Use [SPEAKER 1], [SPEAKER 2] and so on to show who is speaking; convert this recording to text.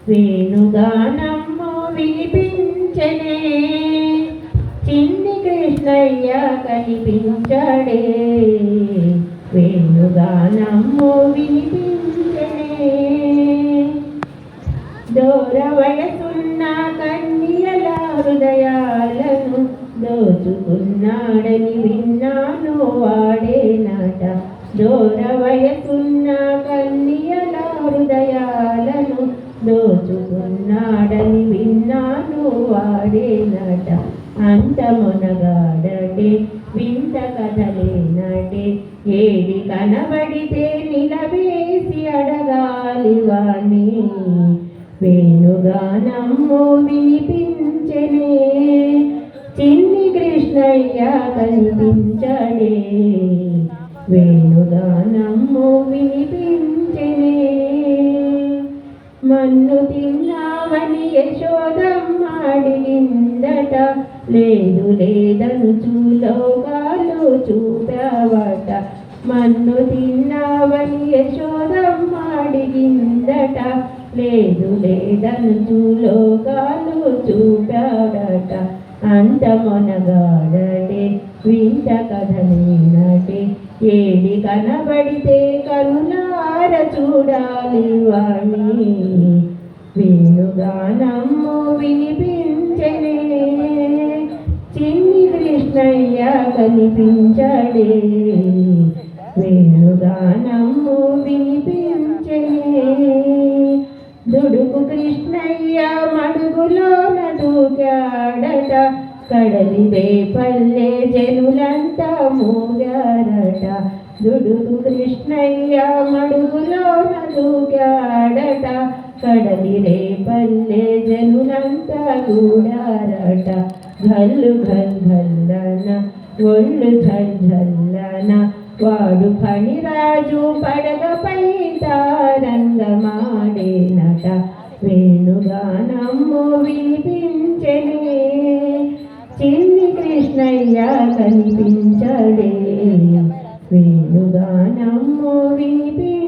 [SPEAKER 1] వేణుగానము వినిపించనే చిన్ని కృష్ణయ్య కనిపించడే వేణుగానము వినిపించనే దూర వయసున్న కన్యల హృదయాలను దోచుకున్నాడని విన్నాను వాడేనాట దూర వయసున్న కన్యల హృదయాలను దోచుకున్నాడని విన్నాను వాడేనాట అంతమునగాడటే వింత కథలేనటే ఏది కనబడితే నిలవేసి అడగాలి వాణ్ణి వేణుగానము వినిపించనే చిన్ని కృష్ణయ్య కనిపించడే వేణుగానము వినిపించనే మన్ను తిన్నావని యశోదమ్మ అడిగిందట లేదు లేదనుచు లోకాలు చూపావట మన్ను తిన్నావని యశోదమ్మ అడిగిందట లేదు లేదనుచు లోకాలు చూపాడట అంతమొనగాడటే వింత కథనేనటే ఏది కనబడితే కరుణార చూడాలి వాణి వేణుగానము వినిపించనే చిన్ని కృష్ణయ్య కనిపించడే వేణుగానము వినిపించనే దుడుకు కృష్ణయ్య మడుగులోన దూకాడట కడలి వేపల్లె జనులంతా మూగారట దుడుకు కృష్ణయ్య మడుగులోన దూకాడట కడలి రేపల్లె జనులంతా గూడారట గల్లు గల్లన ఒళ్ళు జల్లన వాడు ఫణిరాజు పడగపై తారంగమాడేనట వేణుగానము వినిపించనే చిన్ని కృష్ణయ్య కనిపించడే వేణుగానము వినిపించనే